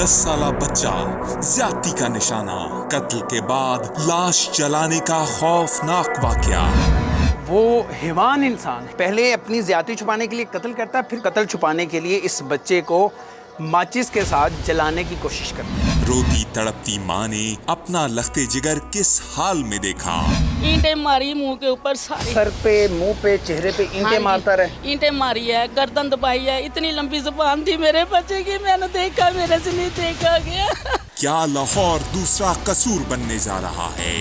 10 साला बच्चा ज्यादती का निशाना, कत्ल के बाद लाश जलाने का खौफनाक वाकया। वो हैवान इंसान पहले अपनी ज्यादती छुपाने के लिए कत्ल करता है, फिर कत्ल छुपाने के लिए इस बच्चे को माचिस के साथ जलाने की कोशिश करता है। रोती तड़पती माँ ने अपना लखते जिगर किस हाल में देखा। ईंटें मारी मुंह के ऊपर सारी, सर पे, मुंह पे, चेहरे पे ईंटें मारता रहे। ईंटें मारी है, गर्दन दबाई है। इतनी लंबी जुबान थी मेरे बच्चे की, मैंने देखा, मेरे से नहीं देखा गया। क्या लाहौर दूसरा कसूर बनने जा रहा है?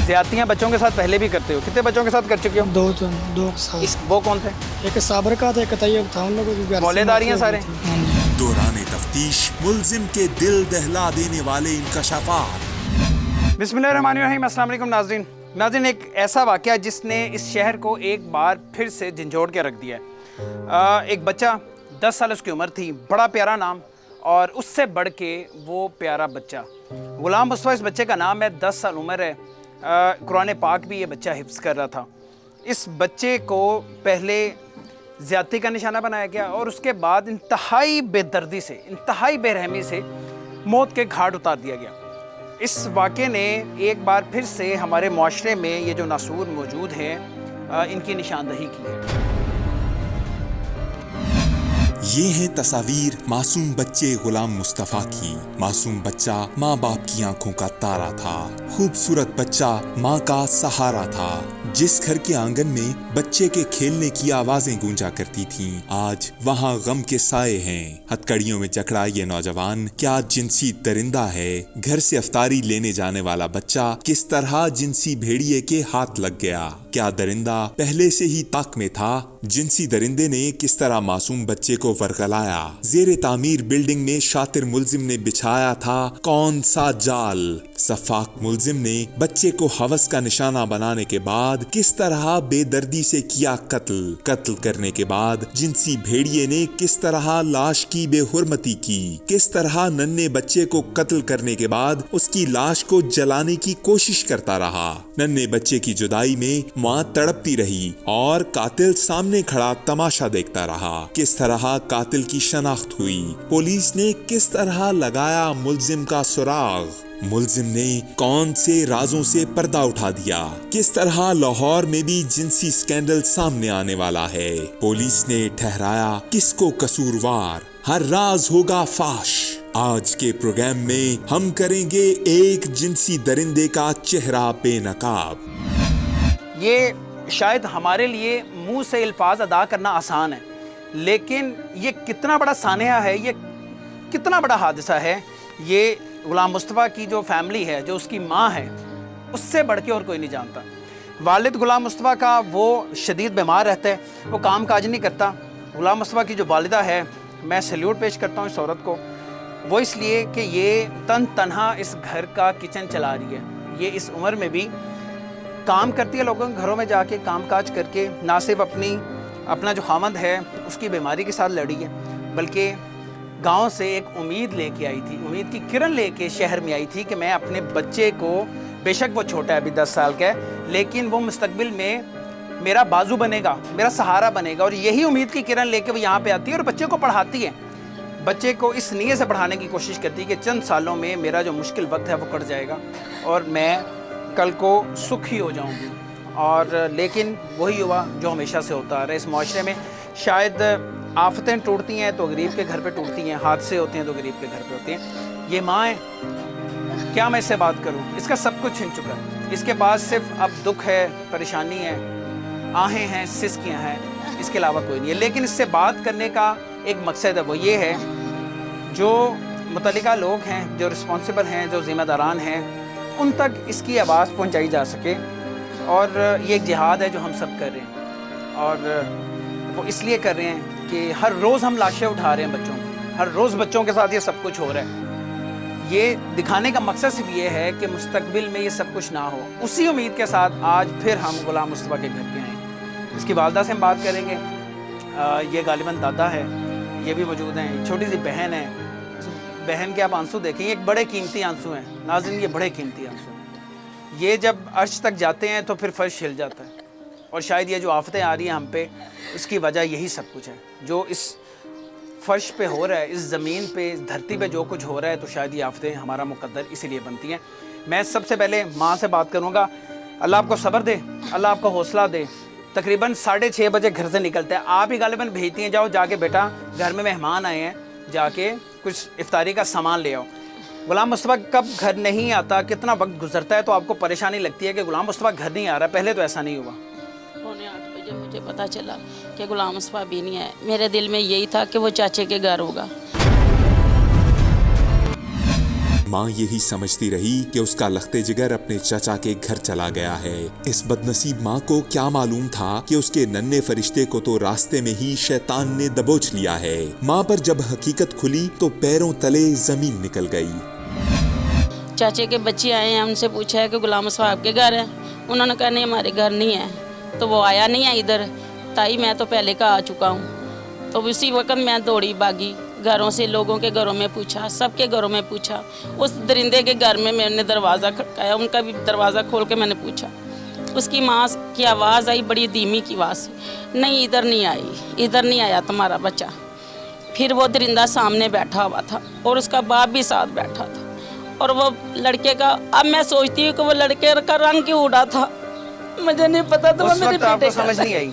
ज्यादतियां बच्चों के साथ पहले भी करते हो? कितने बच्चों के साथ कर चुके हो? दो साल। वो कौन थे? एक साबर का था, एक तैयब था। उन लोगों की घर से मौलेदारी हैं सारे? हाँ जी। दौरान तफ्तीश मुल्जिम के दिल दहला देने वाले इंकशाफात। बिस्मिल्लाहिर्रहमानिर्रहीम। अस्सलाम वालेकुम नाज़रीन, एक ऐसा वाक़या जिसने इस शहर को एक बार फिर से झंझोड़ के रख दिया है। एक बच्चा 10 साल उसकी उम्र थी, बड़ा प्यारा नाम, और उससे बढ़ के वो प्यारा बच्चा गुलाम मुस्तफ़ा इस बच्चे का नाम है। 10 साल उम्र है। कुरान पाक भी ये बच्चा हिफ्ज़ कर रहा था। इस बच्चे को पहले ज़्यादती का निशाना बनाया गया और उसके बाद इंतहाई बेदर्दी से, इंतहाई बेरहमी से मौत के घाट उतार दिया गया। इस वाक़े ने एक बार फिर से हमारे मुआशरे में ये जो नासूर मौजूद हैं इनकी निशानदही की है। ये है तस्वीर मासूम बच्चे गुलाम मुस्तफ़ा की। मासूम बच्चा माँ बाप की आंखों का तारा था, खूबसूरत बच्चा माँ का सहारा था। जिस घर के आंगन में बच्चे के खेलने की आवाजें गूंजा करती थीं, आज वहाँ गम के साए हैं। हथकड़ियों में जकड़ा ये नौजवान क्या जिनसी दरिंदा है। घर से अफ्तारी लेने जाने वाला बच्चा किस तरह जिनसी भेड़िए के हाथ लग गया। क्या दरिंदा पहले से ही ताक में था? जिनसी दरिंदे ने किस तरह मासूम बच्चे को वरगलाया? जेरे तामीर बिल्डिंग में शातिर मुल्जिम ने बिछाया था कौन सा जाल? सफाक मुल्जिम ने बच्चे को हवस का निशाना बनाने के बाद किस तरह बेदर्दी से किया कत्ल? कत्ल करने के बाद जिनसी भेड़िए ने किस तरह लाश की बेहुरमती की? किस तरह नन्हे बच्चे को कत्ल करने के बाद उसकी लाश को जलाने की कोशिश करता रहा? नन्हे बच्चे की जुदाई में माँ तड़पती रही और कातिल सामने खड़ा तमाशा देखता रहा। किस तरह कातिल की शनाख्त हुई? पुलिस ने किस तरह लगाया मुल्जिम का सुराग? मुल्जिम ने कौन से राजों से पर्दा उठा दिया? किस तरह लाहौर में भी जिनसी स्कैंडल सामने आने वाला है? पुलिस ने ठहराया किसको कसूरवार? हर राज होगा फाश। आज के प्रोग्राम में हम करेंगे एक जिनसी दरिंदे का चेहरा बेनकाब। ये शायद हमारे लिए मुंह से अल्फाज अदा करना आसान है, लेकिन ये कितना बड़ा सानिया है, ये कितना बड़ा हादसा है। ये गुलाम मुस्तफ़ा की जो फैमिली है, जो उसकी माँ है, उससे बढ़ के और कोई नहीं जानता। वालिद गुलाम मुस्तफ़ा का वो शदीद बीमार रहता है, वो काम काज नहीं करता। गुलाम मुस्तफ़ा की जो वालिदा है, मैं सैल्यूट पेश करता हूँ इस औरत को। वो इसलिए कि ये तन्हा इस घर का किचन चला रही है। ये इस उम्र में भी काम करती है, लोगों के घरों में जाके काम काज करके ना सिर्फ अपना जो खामद है उसकी बीमारी के साथ लड़ी है, बल्कि गांव से एक उम्मीद लेके आई थी, उम्मीद की किरण लेके शहर में आई थी कि मैं अपने बच्चे को, बेशक वो छोटा है, अभी 10 साल का है, लेकिन वो मुस्तकबिल में मेरा बाजू बनेगा, मेरा सहारा बनेगा। और यही उम्मीद की किरण लेके वो यहाँ पे आती है और बच्चे को पढ़ाती है। बच्चे को इस नीयत से पढ़ाने की कोशिश करती है कि चंद सालों में मेरा जो मुश्किल वक्त है वो कट जाएगा और मैं कल को सुखी हो जाऊंगी। और लेकिन वही हुआ जो हमेशा से होता आ रहा है इस माशरे में। शायद आफतें टूटती हैं तो गरीब के घर पे टूटती हैं, हादसे होते हैं तो गरीब के घर पे होते हैं। ये माँ है, क्या मैं इससे बात करूँ? इसका सब कुछ छिन चुका है। इसके पास सिर्फ अब दुख है, परेशानी है, आहें हैं, सिसकियाँ हैं, इसके अलावा कोई नहीं है। लेकिन इससे बात करने का एक मकसद है, वो ये है जो मुतल्लिका लोग हैं, जो रिस्पॉन्सिबल हैं, जो ज़िम्मेदारान हैं, उन तक इसकी आवाज़ पहुंचाई जा सके। और ये एक जिहाद है जो हम सब कर रहे हैं, और वो इसलिए कर रहे हैं कि हर रोज़ हम लाशें उठा रहे हैं बच्चों की, हर रोज़ बच्चों के साथ ये सब कुछ हो रहा है। ये दिखाने का मकसद सिर्फ ये है कि मुस्तकबिल में ये सब कुछ ना हो। उसी उम्मीद के साथ आज फिर हम गुलाम मुस्तफ़ा के घर पे आए। इसकी वालदा से हम बात करेंगे। ये गालिबन दादा है, ये भी मौजूद हैं, छोटी सी बहन है। बहन के आप आंसू देखें, एक बड़े कीमती आंसू हैं नाज़रीन, ये बड़े कीमती आंसू हैं। ये जब अर्श तक जाते हैं तो फिर फर्श हिल जाता है। और शायद ये जो आफतें आ रही हैं हम पे, उसकी वजह यही सब कुछ है। जो इस فرش پہ ہو رہا ہے، اس زمین پہ، اس دھرتی پہ جو کچھ ہو رہا ہے، تو شاید یہ آفتیں ہمارا مقدر اسی لیے بنتی ہیں۔ میں سب سے پہلے ماں سے بات کروں گا، اللہ آپ کو صبر دے، اللہ آپ کو حوصلہ دے۔ تقریباً 6:30 بجے گھر سے نکلتے ہیں، آپ ہی غالباً بھیجتی ہیں، جاؤ جا کے بیٹا گھر میں مہمان آئے ہیں، جا کے کچھ افطاری کا سامان لے آؤ۔ غلام مصطفیٰ کب گھر نہیں آتا، کتنا وقت گزرتا ہے تو آپ کو پریشانی لگتی ہے کہ غلام مصطفیٰ گھر نہیں آ رہا؟ پہلے تو ایسا نہیں ہوا۔ 7:45 بجے مجھے پتہ چلا کہ غلام مصطفیٰ بھی نہیں ہے۔ میرے دل میں یہی تھا کہ وہ چاچے کے گھر ہوگا۔ ماں یہی سمجھتی رہی کہ اس کا لخت جگر اپنے چچا کے گھر چلا گیا ہے۔ اس بدنصیب ماں کو کیا معلوم تھا کہ اس کے ننھے فرشتے کو تو راستے میں ہی شیطان نے دبوچ لیا ہے۔ ماں پر جب حقیقت کھلی تو پیروں تلے زمین نکل گئی۔ چاچے کے بچے آئے ہیں، ان سے پوچھا ہے کہ غلام مصطفیٰ آپ کے گھر ہے؟ انہوں نے کہا نہیں ہمارے گھر نہیں ہے۔ تو وہ آیا نہیں ہے ادھر، تائی میں تو پہلے کا آ چکا ہوں۔ تو اسی وقت میں دوڑی بھاگی، گھروں سے لوگوں کے گھروں میں پوچھا، سب کے گھروں میں پوچھا۔ اس درندے کے گھر میں نے دروازہ کھٹکایا، ان کا بھی دروازہ کھول کے میں نے پوچھا۔ اس کی ماں کی آواز آئی، بڑی دھیمی کی آواز، نہیں ادھر نہیں آئی، ادھر نہیں آیا تمہارا بچہ۔ پھر وہ درندہ سامنے بیٹھا ہوا تھا اور اس کا باپ بھی ساتھ بیٹھا تھا، اور وہ لڑکے کا، اب میں سوچتی ہوں کہ وہ لڑکے کا رنگ کیوں اڑا تھا، مجھے نہیں پتا۔ تو وہ اس میرے وقت آپ بیٹے کو سمجھ نہیں آئی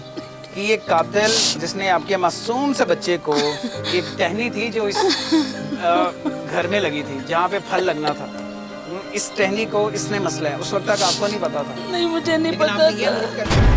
کہ یہ قاتل جس نے آپ کے معصوم سے بچے کو، ایک ٹہنی تھی جو اس گھر میں لگی تھی جہاں پہ پھل لگنا تھا، اس ٹہنی کو اس نے مسئلہ ہے، اس وقت تک آپ کو نہیں پتا تھا؟ نہیں مجھے نہیں لیکن آپ پتا نے یہ تھا۔ نوٹ کر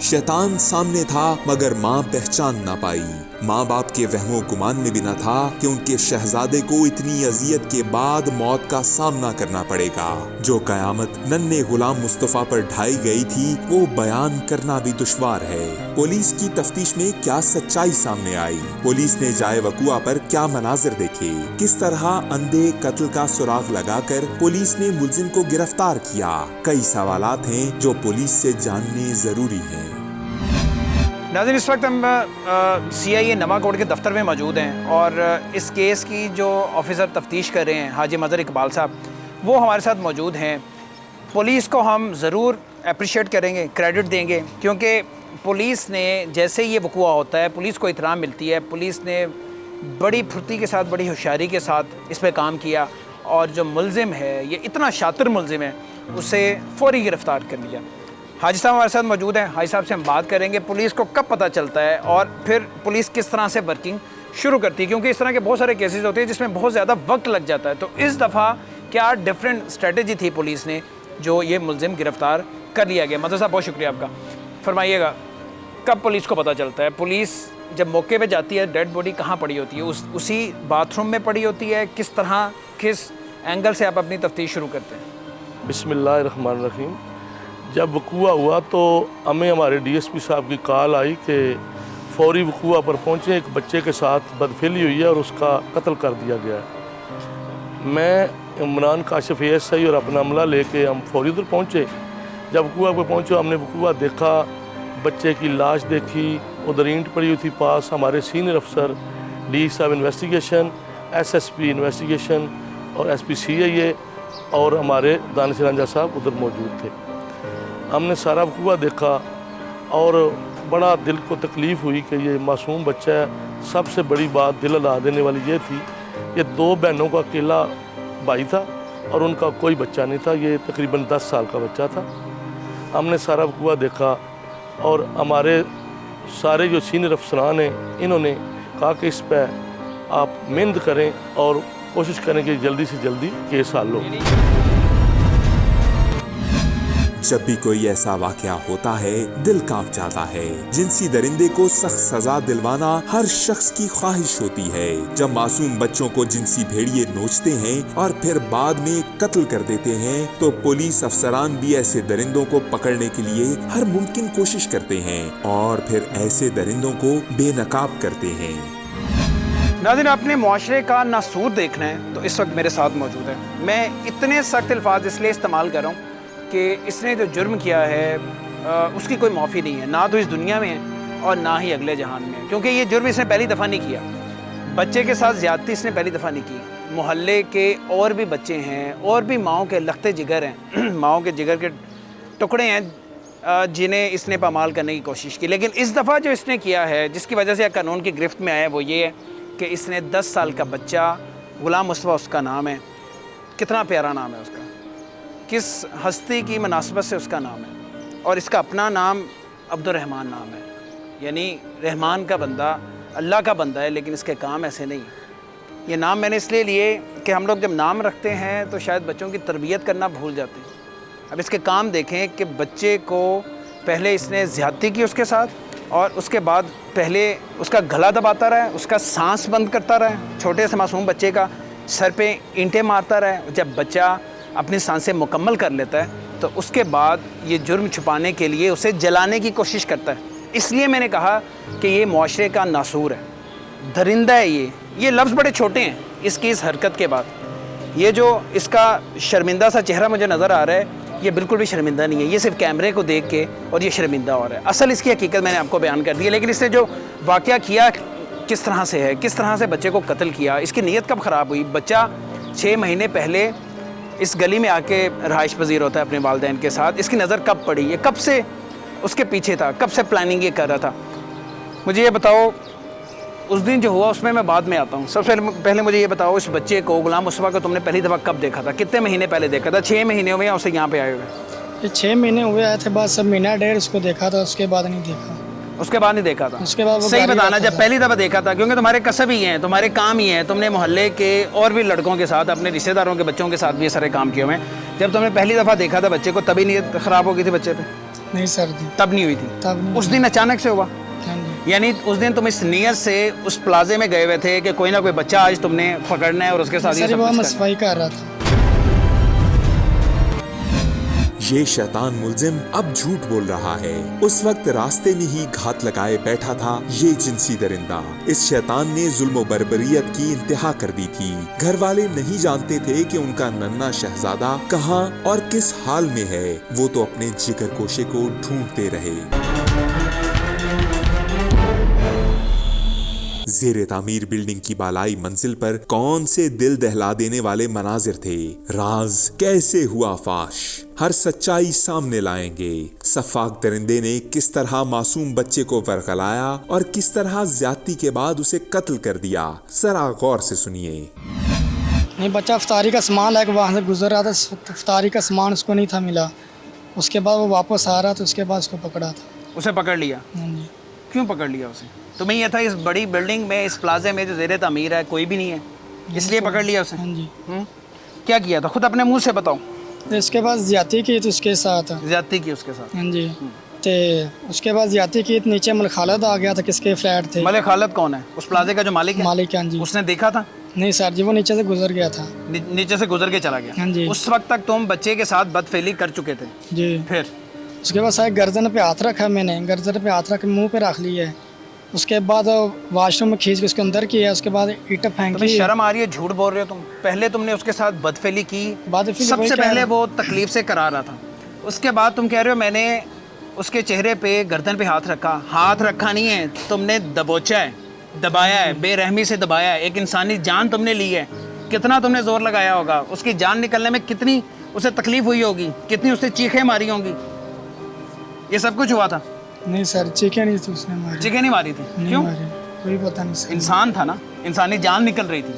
شیطان سامنے تھا مگر ماں پہچان نہ پائی۔ ماں باپ کے وہم و گمان میں بھی نہ تھا کہ ان کے شہزادے کو اتنی اذیت کے بعد موت کا سامنا کرنا پڑے گا۔ جو قیامت ننھے غلام مصطفیٰ پر ڈھائی گئی تھی وہ بیان کرنا بھی دشوار ہے۔ پولیس کی تفتیش میں کیا سچائی سامنے آئی؟ پولیس نے جائے وقوع پر کیا مناظر دیکھے؟ کس طرح اندھے قتل کا سراغ لگا کر پولیس نے ملزم کو گرفتار کیا؟ کئی سوالات ہیں جو پولیس سے جاننے ضروری ہیں۔ ناظرین، اس وقت ہم CIA نواں کوٹ کے دفتر میں موجود ہیں، اور اس کیس کی جو آفیسر تفتیش کر رہے ہیں حاجی مظہر اقبال صاحب، وہ ہمارے ساتھ موجود ہیں۔ پولیس کو ہم ضرور اپریشیٹ کریں گے، کریڈٹ دیں گے، کیونکہ پولیس نے جیسے یہ وقوع ہوتا ہے پولیس کو احترام ملتی ہے، پولیس نے بڑی پھرتی کے ساتھ، بڑی ہوشیاری کے ساتھ اس پہ کام کیا، اور جو ملزم ہے، یہ اتنا شاطر ملزم ہے، اسے فوری گرفتار کر لیا۔ حاجی صاحب ہمارے ساتھ موجود ہیں، حاجی صاحب سے ہم بات کریں گے پولیس کو کب پتہ چلتا ہے اور پھر پولیس کس طرح سے ورکنگ شروع کرتی ہے، کیونکہ اس طرح کے بہت سارے کیسز ہوتے ہیں جس میں بہت زیادہ وقت لگ جاتا ہے۔ تو اس دفعہ کیا ڈیفرنٹ اسٹریٹجی تھی پولیس نے جو یہ ملزم گرفتار کر لیا گیا؟ مظہر صاحب بہت شکریہ آپ کا، فرمائیے گا کب پولیس کو پتہ چلتا ہے؟ پولیس جب موقع پہ جاتی ہے ڈیڈ باڈی کہاں پڑی ہوتی ہے؟ اسی باتھ روم میں پڑی ہوتی ہے؟ کس طرح، کس اینگل سے آپ اپنی تفتیش شروع کرتے ہیں؟ بسم اللہ الرحمن الرحیم۔ جب وقوع ہوا تو ہمیں ہمارے DSP صاحب کی کال آئی کہ فوری وقوع پر پہنچے، ایک بچے کے ساتھ بدفعلی ہوئی ہے اور اس کا قتل کر دیا گیا ہے۔ میں عمران کاشف ASI اور اپنا عملہ لے کے ہم فوری ادھر پہنچے۔ جب وقوع پہ پہنچے ہم نے وقوع دیکھا، بچے کی لاش دیکھی، ادھر اینٹ پڑی ہوئی تھی پاس۔ ہمارے سینئر افسر DE صاحب انویسٹیگیشن، SSP انویسٹیگیشن اور SP CIA اور ہمارے دانش رنجا صاحب ادھر موجود تھے۔ ہم نے سارا وقوع دیکھا اور بڑا دل کو تکلیف ہوئی کہ یہ معصوم بچہ ہے۔ سب سے بڑی بات دل ہلا دینے والی یہ تھی، یہ 2 بہنوں کا اکیلا بھائی تھا اور ان کا کوئی بچہ نہیں تھا، یہ تقریباً 10 سال کا بچہ تھا۔ ہم نے سارا وقوع دیکھا اور ہمارے سارے جو سینئر افسران ہیں انہوں نے کہا کہ اس پہ آپ محنت کریں اور کوشش کریں کہ جلدی سے جلدی کیس حل ہو۔ جب بھی کوئی ایسا واقعہ ہوتا ہے دل کانپ جاتا ہے۔ جنسی درندے کو سخت سزا دلوانا ہر شخص کی خواہش ہوتی ہے۔ جب معصوم بچوں کو جنسی بھیڑیے نوچتے ہیں اور پھر بعد میں قتل کر دیتے ہیں تو پولیس افسران بھی ایسے درندوں کو پکڑنے کے لیے ہر ممکن کوشش کرتے ہیں اور پھر ایسے درندوں کو بے نقاب کرتے ہیں۔ ناظرین، اپنے معاشرے کا ناسور دیکھنا ہے تو اس وقت میرے ساتھ موجود ہے۔ میں اتنے سخت الفاظ اس لیے استعمال کر رہا ہوں کہ اس نے جو جرم کیا ہے اس کی کوئی معافی نہیں ہے، نہ تو اس دنیا میں ہے اور نہ ہی اگلے جہان میں ہے، کیونکہ یہ جرم اس نے پہلی دفعہ نہیں کیا۔ بچے کے ساتھ زیادتی اس نے پہلی دفعہ نہیں کی۔ محلے کے اور بھی بچے ہیں اور بھی ماؤں کے لختے جگر ہیں، ماؤں کے جگر کے ٹکڑے ہیں جنہیں اس نے پامال کرنے کی کوشش کی، لیکن اس دفعہ جو اس نے کیا ہے، جس کی وجہ سے قانون کی گرفت میں آیا، وہ یہ ہے کہ اس نے 10 سال کا بچہ، غلام مصطفیٰ اس کا نام ہے، کتنا پیارا نام ہے اس کا، کس ہستی کی مناسبت سے اس کا نام ہے، اور اس کا اپنا نام عبد الرحمن نام ہے، یعنی رحمان کا بندہ، اللہ کا بندہ ہے، لیکن اس کے کام ایسے نہیں۔ یہ نام میں نے اس لیے لیے کہ ہم لوگ جب نام رکھتے ہیں تو شاید بچوں کی تربیت کرنا بھول جاتے ہیں۔ اب اس کے کام دیکھیں کہ بچے کو پہلے اس نے زیادتی کی اس کے ساتھ، اور اس کے بعد پہلے اس کا گلا دباتا رہا، اس کا سانس بند کرتا رہا، چھوٹے سے معصوم بچے کا سر پہ اینٹیں مارتا رہا۔ جب بچہ اپنی سانسیں مکمل کر لیتا ہے تو اس کے بعد یہ جرم چھپانے کے لیے اسے جلانے کی کوشش کرتا ہے۔ اس لیے میں نے کہا کہ یہ معاشرے کا ناسور ہے، درندہ ہے۔ یہ لفظ بڑے چھوٹے ہیں اس کی اس حرکت کے بعد۔ یہ جو اس کا شرمندہ سا چہرہ مجھے نظر آ رہا ہے، یہ بالکل بھی شرمندہ نہیں ہے، یہ صرف کیمرے کو دیکھ کے اور یہ شرمندہ ہو رہا ہے۔ اصل اس کی حقیقت میں نے آپ کو بیان کر دی ہے، لیکن اس نے جو واقعہ کیا کس طرح سے ہے، کس طرح سے بچے کو قتل کیا، اس کی نیت کب خراب ہوئی۔ بچہ 6 مہینے پہلے اس گلی میں آ کے رہائش پذیر ہوتا ہے اپنے والدین کے ساتھ، اس کی نظر کب پڑی، یہ کب سے اس کے پیچھے تھا، کب سے پلاننگ یہ کر رہا تھا۔ مجھے یہ بتاؤ اس دن جو ہوا اس میں بعد میں آتا ہوں۔ سب سے پہلے مجھے یہ بتاؤ اس بچے کو، غلام مصطفیٰ کو تم نے پہلی دفعہ کب دیکھا تھا، کتنے مہینے پہلے دیکھا تھا؟ 6 مہینے ہوئے ہیں اسے یہاں پہ آئے ہوئے؟ یہ 6 مہینے ہوئے آئے تھے، بعد سب مہینہ ڈیڑھ اس کو دیکھا تھا، اس کے بعد نہیں دیکھا۔ اس کے بعد نہیں دیکھا تھا؟ اس کے بعد وہ صحیح گاڑی بتانا، رکھا جب تھا۔ پہلی دفعہ دیکھا تھا، کیونکہ تمہارے کسب ہی ہیں، تمہارے کام ہی ہیں، تم نے محلے کے اور بھی لڑکوں کے ساتھ، اپنے رشتہ داروں کے بچوں کے ساتھ بھی یہ سارے کام کیے ہوئے ہیں۔ جب تم نے پہلی دفعہ دیکھا تھا بچے کو، تبھی نیت خراب ہو گئی تھی بچے پہ؟ نہیں سر جی، تب نہیں ہوئی تھی؟ تب نہیں۔ اس دن اچانک سے ہوا؟ ہاں جی۔ یعنی اس دن تم اس نیت سے اس پلازے میں گئے ہوئے تھے کہ کوئی نہ کوئی بچہ آج تم نے پکڑنا ہے اور اس کے ساتھ یہ سر سب وہ کچھ کرنا ہے۔ صفائی کر رہا تھا۔ یہ شیطان ملزم اب جھوٹ بول رہا ہے۔ اس وقت راستے میں ہی گھات لگائے بیٹھا تھا یہ جنسی درندہ۔ اس شیطان نے ظلم و بربریت کی انتہا کر دی تھی۔ گھر والے نہیں جانتے تھے کہ ان کا ننھا شہزادہ کہاں اور کس حال میں ہے، وہ تو اپنے جگر کوشے کو ڈھونڈتے رہے۔ زیر تعمیر بلڈنگ کی بالائی منزل پر کون سے دل دہلا دینے والے مناظر تھے، راز کیسے ہوا فاش، ہر سچائی سامنے لائیں گے۔ سفاک درندے نے کس طرح معصوم بچے کو ورغلایا اور کس طرح زیادتی کے بعد اسے قتل کر دیا، ذرا غور سے سنیے۔ نہیں، بچہ افطاری کا سامان لے کے وہاں سے گزر رہا تھا، افطاری کا سامان اس کو نہیں تھا ملا، اس کے بعد وہ واپس آ رہا تھا، اس کے بعد اس کو پکڑا تھا۔ اسے پکڑ لیا؟ ہاں جی۔ کیوں پکڑ لیا اسے؟ تمہیں یہ تھا اس بڑی بلڈنگ میں، اس پلازے میں جو زیر تعمیر ہے کوئی بھی نہیں ہے، اس لیے پکڑ لیا اسے؟ ہاں جی۔ کیا کیا تھا خود اپنے منہ سے بتاؤ۔ اس کے بعد زیادتی کی تو اس کے ساتھ۔ زیادتی کی اس کے ساتھ؟ ہاں جی۔ تو اس کے بعد زیادتی کی، نیچے ملک خالد آ گیا تھا، کس کے فلیٹ تھے۔ ملک خالد کون ہے؟ اس پلازے کا جو مالک ہے؟ مالک۔ ہاں جی۔ اس نے دیکھا تھا؟ نہیں سر جی، وہ نیچے سے گزر گیا تھا۔ نیچے سے گزر کے چلا گیا؟ ہاں جی۔ اس وقت تک تم بچے کے ساتھ بدفعلی کر چکے تھے؟ جی۔ پھر اس کے بعد سر گردن پہ ہاتھ رکھا، میں نے گردن پہ ہاتھ رکھ کے منہ پہ رکھ لیا ہے۔ اس کے بعد واش روم میں کھینچ کے اس کے اندر کیا، اس کے بعد اینٹ پھینکی۔ تمہیں شرم آ رہی ہے؟ جھوٹ بول رہے ہو تم۔ پہلے تم نے اس کے ساتھ بدفعلی کی، سب سے پہلے وہ تکلیف سے کرا رہا تھا، اس کے بعد تم کہہ رہے ہو میں نے اس کے چہرے پہ، گردن پہ ہاتھ رکھا۔ ہاتھ رکھا نہیں ہے، تم نے دبوچا ہے، دبایا ہے، بے رحمی سے دبایا ہے، ایک انسانی جان تم نے لی ہے۔ کتنا تم نے زور لگایا ہوگا، اس کی جان نکلنے میں کتنی اسے تکلیف ہوئی ہوگی، کتنی اس نے چیخیں ماری ہوں گی، یہ سب کچھ ہوا تھا؟ نہیں سر، چیخیں نہیں تھی اس نے ماری۔ چیخیں نہیں ماری تھی؟ نہیں کیوں؟ ماری، کوئی پتہ نہیں سر۔ انسان تھا نا، انسانی جان نکل رہی تھی۔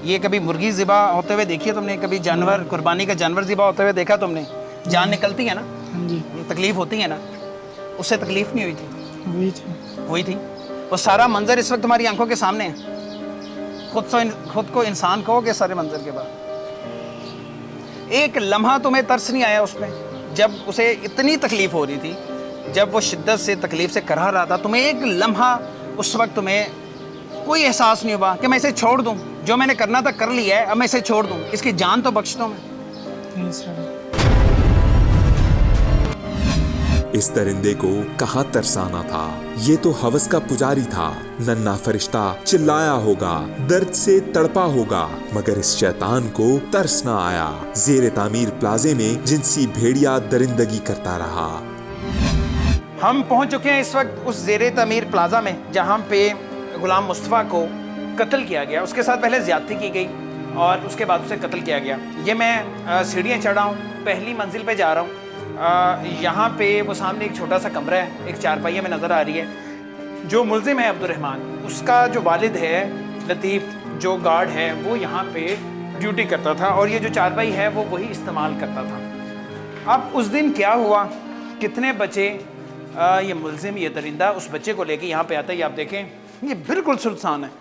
یہ کبھی مرغی ذبح ہوتے ہوئے دیکھی ہے تم نے؟ کبھی جانور، قربانی کا جانور ذبح ہوتے ہوئے دیکھا تم نے؟ جان نکلتی ہے نا، ہاں جی۔ تکلیف ہوتی ہے نا، اس سے تکلیف نہیں ہوئی تھی؟ وہی تھی۔ ہوئی تھی۔ وہ سارا منظر اس وقت تمہاری آنکھوں کے سامنے ہے، خود کو انسان کہو گے سارے منظر کے بعد؟ ایک لمحہ تمہیں ترس نہیں آیا اس پہ؟ جب اسے اتنی تکلیف ہو رہی تھی، جب وہ شدت سے تکلیف سے کرا رہا تھا، تمہیں ایک لمحہ اس وقت تمہیں کوئی احساس نہیں ہوا کہ میں اسے چھوڑ دوں، جو میں نے کرنا تھا کر لیا ہے، اب میں اسے چھوڑ دوں، اس کی جان تو بخش دوں میں؟ نہیں سر۔ اس درندے کو کہاں ترسانا تھا، یہ تو ہوس کا پجاری تھا۔ ننھا فرشتہ چلایا ہوگا، درد سے تڑپا ہوگا، مگر اس شیطان کو ترس نہ آیا۔ زیر تعمیر پلازے میں جنسی بھیڑیا درندگی کرتا رہا۔ ہم پہنچ چکے ہیں اس وقت اس زیر تعمیر پلازا میں جہاں پہ غلام مصطفیٰ کو قتل کیا گیا، اس کے ساتھ پہلے زیادتی کی گئی اور اس کے بعد اسے قتل کیا گیا۔ یہ میں سیڑھیاں چڑھا ہوں، پہلی منزل پہ جا رہا ہوں यहाँ पे वो सामने एक छोटा सा कमरा है, एक चारपाई में नज़र आ रही है। जो मुलजिम है अब्दुर्रहमान, उसका जो वालिद है लतीफ़, जो गार्ड है, वो यहाँ पे ड्यूटी करता था और ये जो चारपाई है वो वही इस्तेमाल करता था। अब उस दिन क्या हुआ, कितने बचे, ये मुलजिम, ये दरिंदा उस बच्चे को लेके यहाँ पे आता है। आप देखें ये बिल्कुल सुनसान है,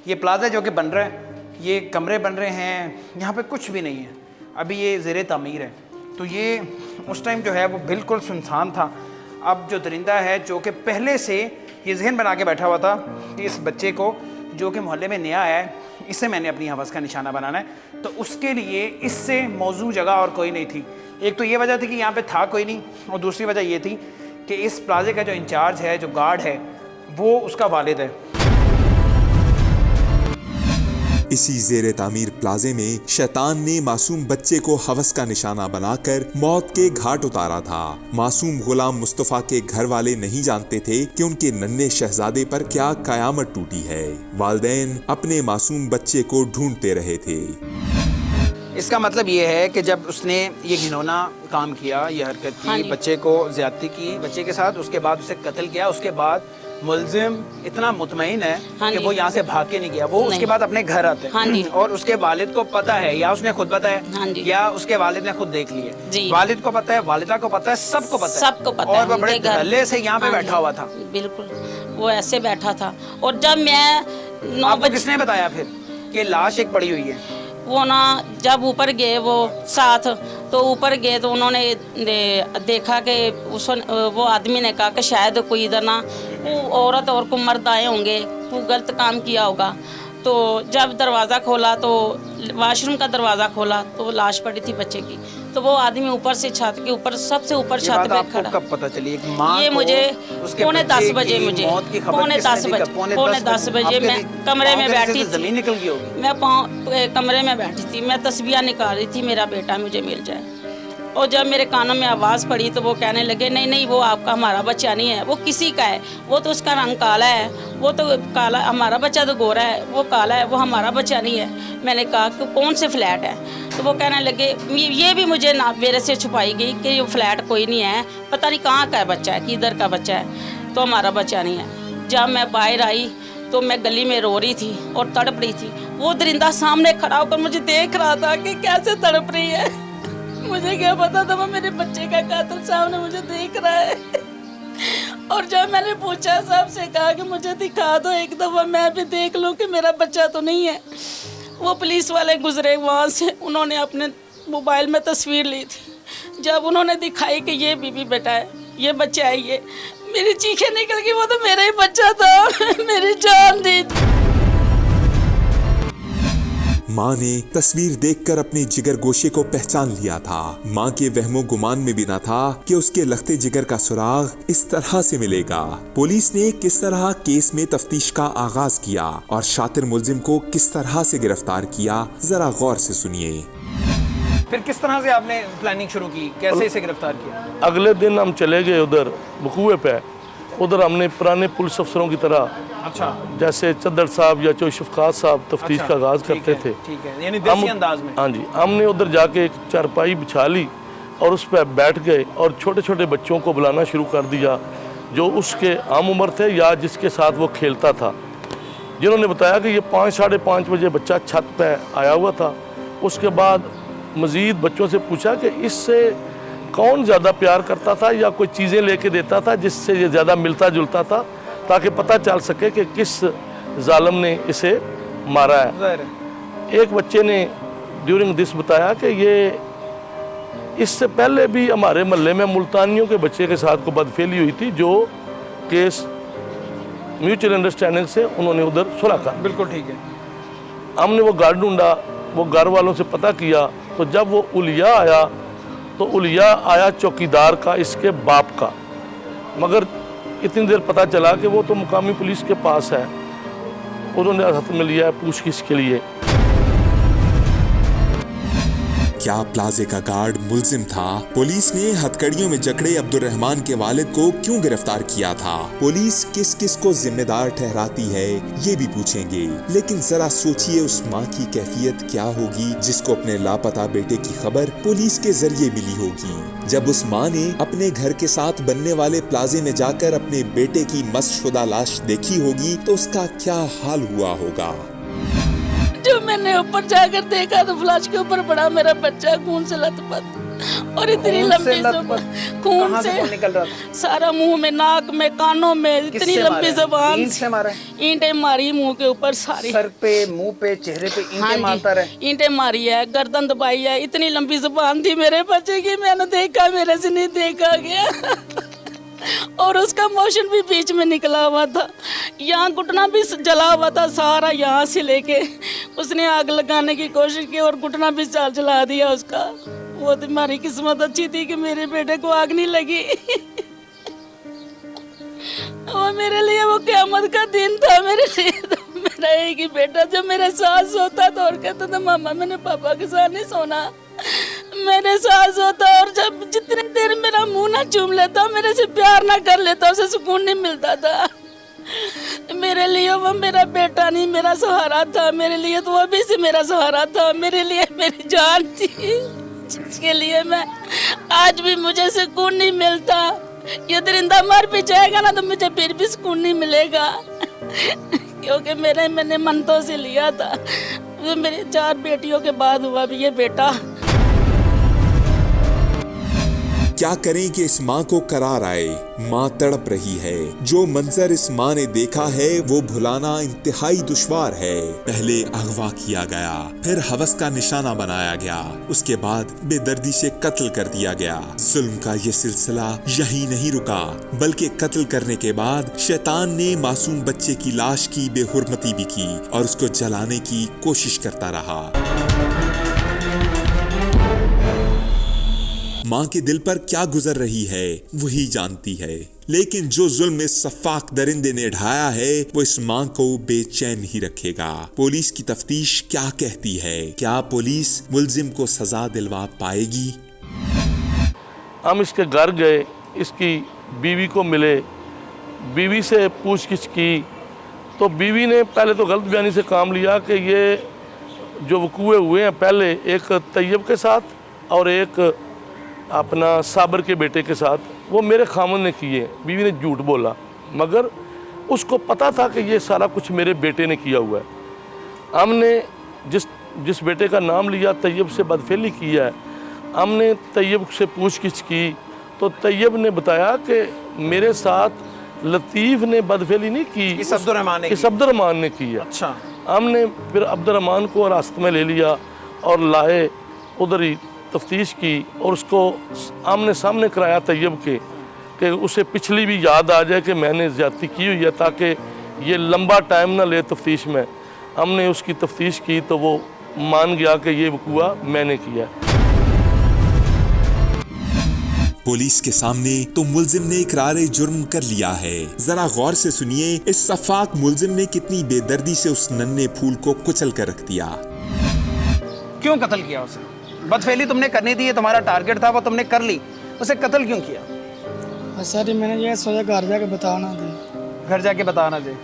ये प्लाजा जो कि बन रहा है, ये कमरे बन रहे हैं, यहाँ पे कुछ भी नहीं है, अभी ये ज़ेरे तामीर है। तो ये उस टाइम जो है वो बिल्कुल सुनसान था। अब जो दरिंदा है जो कि पहले से ये जहन बना के बैठा हुआ था कि इस बच्चे को जो कि मोहल्ले में नया है, इससे मैंने अपनी हवस का निशाना बनाना है, तो उसके लिए इससे मौजू जगह और कोई नहीं थी। एक तो ये वजह थी कि यहाँ पे था कोई नहीं, और दूसरी वजह ये थी कि इस प्लाजे का जो इंचार्ज है, जो गार्ड है, वो उसका वालिद है। इसी ज़ेरे तामीर प्लाजे में शैतान ने मासूम बच्चे को हवस का निशाना बनाकर मौत के घाट उतारा था। मासूम गुलाम मुस्तफ़ा के घर वाले नहीं जानते थे कि उनके नन्हे शहजादे पर क्या कयामत टूटी है। वालिदैन अपने मासूम बच्चे को ढूंढते रहे थे। इसका मतलब ये है कि जब उसने ये घिनौना काम किया, ये हरकत की, बच्चे को ज़्यादती की बच्चे के साथ, उसके बाद उसे कत्ल किया, उसके बाद मुलजिम इतना मुतमईन है कि वो यहाँ से भाग के नहीं गया, वो उसके बाद अपने घर आते हैं और उसके वालिद को पता है, या उसने खुद बताया या उसके वालिद ने खुद देख लिए, वालिद को पता है, वालिदा को पता है, सबको पता है, और वो बड़े धड़ल्ले से यहाँ पे बैठा हुआ था। बिल्कुल वो ऐसे बैठा था। और जब मैं आपको किसने बताया फिर कि लाश एक पड़ी हुई है? वो ना जब ऊपर गए वो साथ, तो ऊपर गए तो उन्होंने देखा कि वो आदमी ने कहा कि शायद कोई इधर ना वो औरत और को मर्द आए होंगे, वो गलत काम किया होगा। तो जब दरवाज़ा खोला, तो वाशरूम का दरवाज़ा खोला, तो लाश पड़ी थी बच्चे की। तो वो आदमी ऊपर से छत के ऊपर, सबसे ऊपर छत पे खड़ा। कब पता चली? एक माँ ये मुझे पौने 10 बजे, मुझे पौने 10 बजे मैं कमरे में बैठी थी, ज़मीन निकल गई होगी। मैं कमरे में बैठी थी, मैं तस्बीह निकाल रही थी, मेरा बेटा मुझे मिल जाए। और जब मेरे कानों में आवाज़ पड़ी तो वो कहने लगे नहीं नहीं, वो आपका, हमारा बच्चा नहीं है, वो किसी का है, वो तो उसका रंग काला है, वो तो काला, हमारा बच्चा तो गोरा है, वो काला है, वो हमारा बच्चा नहीं है। मैंने कहा कि कौन से फ्लैट है? तो वो कहने लगे, ये भी मुझे ना मेरे से छुपाई गई कि ये फ्लैट कोई नहीं है, पता नहीं कहाँ का बच्चा है, किधर का बच्चा है, तो हमारा बच्चा नहीं है। जब मैं बाहर आई तो मैं गली में रो रही थी और तड़प रही थी। वो दरिंदा सामने खड़ा होकर मुझे देख रहा था कि कैसे तड़प रही है। मुझे क्या पता था वो मेरे बच्चे का कातिल सामने मुझे देख रहा है। और जब मैंने पूछा, साहब से कहा कि मुझे दिखा दो एक दफ़ा, मैं भी देख लूँ कि मेरा बच्चा तो नहीं है। वो पुलिस वाले गुजरे वहाँ से, उन्होंने अपने मोबाइल में तस्वीर ली थी। जब उन्होंने दिखाई कि ये बीबी बेटा है, ये बच्चा है, ये मेरी चीखें निकल गई, वो तो मेरा ही बच्चा था, मेरी जान दी। माँ ने तस्वीर देखकर अपने जिगर गोशे को पहचान लिया था। माँ के वहमो गुमान में भी न था कि उसके लखते जिगर का सुराग इस तरह से मिलेगा। पुलिस ने किस तरह केस में तफ्तीश का आगाज किया और शातिर मुलजिम को किस तरह से गिरफ्तार किया, जरा गौर से सुनिए। फिर किस तरह से आपने प्लानिंग शुरू की, कैसे इसे गिरफ्तार किया? अगले दिन हम चले गए उधर वकूए पे। उधर हमने पुराने पुलिस अफसरों की तरह, अच्छा, जैसे चद्दर साहब या शफकात साहब तफ्तीश का आगाज़ करते थे, ठीक है, यानी देसी अंदाज में। हाँ जी, हमने उधर जाके एक चारपाई बिछा ली और उस पर बैठ गए और छोटे छोटे बच्चों को बुलाना शुरू कर दिया जो उसके आम उम्र थे या जिसके साथ वो खेलता था, जिन्होंने बताया कि ये 5 साढ़े 5 बजे बच्चा छत पे आया हुआ था। उसके बाद मज़ीद बच्चों से पूछा कि इससे कौन ज़्यादा प्यार करता था या कोई चीज़ें लेके देता था जिससे ये ज़्यादा मिलता जुलता था, ताकि पता चल सके कि किस जालिम ने इसे मारा है। एक बच्चे ने ड्यूरिंग दिस बताया कि ये इससे पहले भी हमारे मोहल्ले में मुल्तानियों के बच्चे के साथ को बदफेली हुई थी, जो केस म्यूचुअल अंडरस्टैंडिंग से उन्होंने उधर सुलह कर। बिल्कुल ठीक है। हमने वो घर ढूंढा, वो घर वालों से पता किया, तो जब वो उलिया आया तो उलिया आया चौकीदार का, इसके बाप का, मगर इतनी देर पता चला कि वो तो मुकामी पुलिस के पास है। उन्होंने हाथ में लिया है पूछगिछ के लिए। क्या प्लाजे का गार्ड मुलजिम था? पुलिस ने हथकड़ियों में जकड़े अब्दुर्रहमान के वालिद को क्यों गिरफ्तार किया था? पुलिस किस किस को जिम्मेदार ठहराती है, ये भी पूछेंगे। लेकिन जरा सोचिए उस माँ की कैफियत क्या होगी जिसको अपने लापता बेटे की खबर पुलिस के जरिए मिली होगी। जब उस माँ ने अपने घर के साथ बनने वाले प्लाजे में जाकर अपने बेटे की मस्शुदा लाश देखी होगी तो उसका क्या हाल हुआ होगा। जो मैंने ऊपर जाकर देखा तो फ्लैश के ऊपर पड़ा मेरा बच्चा खून से लथपथ, और इतनी लंबी खून से निकल रहा था? सारा मुंह में, नाक में, कानों में, इतनी लंबी जबान। ईंट से मारा? ईंटें मारी मुंह के ऊपर सारी, सर पे, मुंह पे, चेहरे पे ईंटें मारता रहे? ईंटें मारी है, गर्दन दबाई है, इतनी लंबी जबान थी मेरे बच्चे की, मैंने देखा, मेरे से नहीं देखा गया। और उसका मोशन भी बीच में निकला हुआ था, यहाँ घुटना भी जला हुआ था सारा, यहाँ से लेके उसने आग लगाने की कोशिश की और घुटना भी जला दिया उसका। वो तुम्हारी किस्मत अच्छी थी कि मेरे बेटे को आग नहीं लगी। और मेरे लिए वो क़यामत का दिन था। मेरे लिए तो मेरा एक ही बेटा, जब मेरे साथ सोता था और कहता था मामा मैंने पापा के साथ नहीं सोना, मेरे साथ सोता, और जब जितनी देर मेरा मुंह ना चूम लेता, मेरे से प्यार ना कर लेता, उसे सुकून नहीं मिलता था। मेरे लिए वो मेरा बेटा नहीं, मेरा सहारा था। मेरे लिए तो वो भी से मेरा सहारा था, मेरे लिए मेरी जान थी, जिसके लिए मैं आज भी मुझे सुकून नहीं मिलता। ये दरिंदा मर भी जाएगा ना तो मुझे फिर भी सुकून नहीं मिलेगा, क्योंकि मैंने मनतों से लिया था। मेरी 4 बेटियों के बाद हुआ भी ये बेटा। क्या करें कि इस माँ को करार आए? माँ तड़प रही है। जो मंजर इस माँ ने देखा है वो भुलाना इंतहाई दुश्वार है। पहले अगवा किया गया, फिर हवस का निशाना बनाया गया, उसके बाद बेदर्दी से कत्ल कर दिया गया। जुल्म का ये सिलसिला यही नहीं रुका, बल्कि कत्ल करने के बाद शैतान ने मासूम बच्चे की लाश की बेहुरमती भी की और उसको जलाने की कोशिश करता रहा। माँ के दिल पर क्या गुजर रही है वही जानती है, लेकिन जो जुल्म इस सफाक दरिंदे ने ढाया है वो इस माँ को बेचैन ही रखेगा। पुलिस की तफ्तीश क्या कहती है? क्या पुलिस मुलजिम को सजा दिलवा पाएगी? हम इसके घर गए, इसकी बीवी को मिले, बीवी से पूछगिछ की तो बीवी ने पहले तो गलत बयानी से काम लिया कि ये जो वकूए हुए हैं पहले एक तैयब के साथ और एक अपना साबर के बेटे के साथ, वो मेरे खामन ने किए। बीवी ने झूठ बोला, मगर उसको पता था कि ये सारा कुछ मेरे बेटे ने किया हुआ है। हमने जिस बेटे का नाम लिया तैयब से बदफेली की है, हमने तैयब से पूछगिछ की तो तैयब ने बताया कि मेरे साथ लतीफ़ ने बदफेली नहीं की, इस अब्दुर्रहमान ने की है। अच्छा। हमने फिर अब्दुर्रहमान को रास्ते में ले लिया और लाए, उधर ही तफ्तीश की और उसको आमने सामने कराया तैयब के कि उसे पिछली भी याद आ जाए कि मैंने ज़्यादती की हुई है, ताकि ये लंबा टाइम ना ले तफ्तीश में। हमने उसकी तफ्तीश की तो वो मान गया कि ये वकूआ मैंने किया। पुलिस के सामने तो मुलजिम ने इकरार जुर्म कर लिया है। जरा गौर से सुनिए इस सफाक मुलजिम ने कितनी बेदर्दी से उस नन्हे फूल को कुचल कर रख दिया। क्यों कत्ल किया उसे? बदफेली तुमने करनी थी, ये तुम्हारा टारगेट था, वो तुमने कर ली, उसे कत्ल क्यों किया? सर मैंने ये सोचा घर जाके बताना दे। घर जाके बताना दे,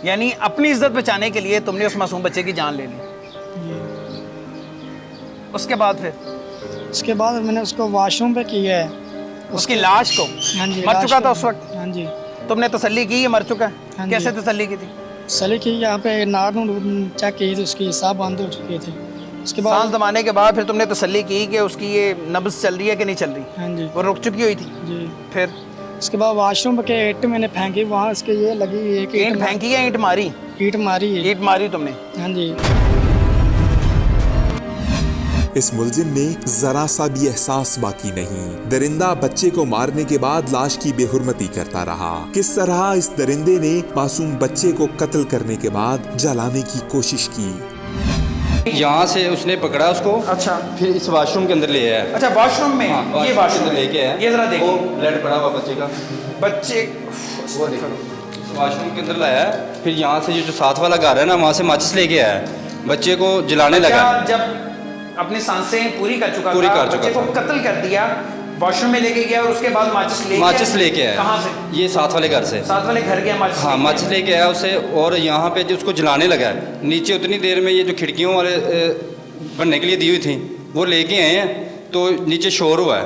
यानी अपनी इज्जत बचाने के लिए तुमने उस मासूम बच्चे की जान ले ली। उसके बाद मैंने उसको वॉशरूम पे किया है, उसकी लाश को। हाँ जी, मर चुका था उस वक्त? हाँ जी। तुमने तसल्ली की ये मर चुका है? हाँ कैसे जी। तसल्ली की थी? तसल्ली की, यहाँ पे नाड़ चेक की थी, उसकी हिसाब बंद हो चुकी थी। उसके सांस बाद दबाने के बाद फिर तुमने तसल्ली की कि उसकी ये नब्ज़ चल रही है कि नहीं चल रही? हाँ जी। वो रुक चुकी हुई थी? जी। फिर उसके बाद वॉशरूम के ईंट मैंने फेंकी, वहाँ उसके ये लगी एक ईंट फेंकी या ईंट मारी? ईंट मारी है। ईंट मारी तुमने? हाँ जी। इस मुलजिम में जरा सा भी एहसास बाकी नहीं। दरिंदा बच्चे को मारने के बाद लाश की बेहुरमती करता रहा। किस तरह इस दरिंदे ने मासूम बच्चे को कत्ल करने के बाद जलाने की कोशिश की। यहाँ से उसने पकड़ा उसको, अच्छा, फिर इस वॉशरूम के अंदर ले आया। अच्छा, वॉशरूम में? हाँ, ये वॉशरूम लेके आया। ये जरा देखो, ब्लड पड़ा हुआ बच्चे का, बच्चे वो देखो वॉशरूम के अंदर लाया। फिर यहाँ से जो साथ वाला घर है ना, वहाँ से माचिस लेके आया, बच्चे को जलाने लगा। जब अपनी सांसें पूरी कर चुका पूरी था, कर चुका बच्चे को था। कत्ल कर दिया, वॉशरूम में लेके गया और उसके बाद माचिस लेके आया। कहाँ से? ये साथ वाले घर से। साथ वाले घर गया माचिस हाँ, माचिस लेके आया उसे, और यहाँ पे जो उसको जलाने लगा है, नीचे उतनी देर में ये जो खिड़कियों वाले बनने के लिए दी हुई थी वो लेके आए हैं, तो नीचे शोर हुआ है,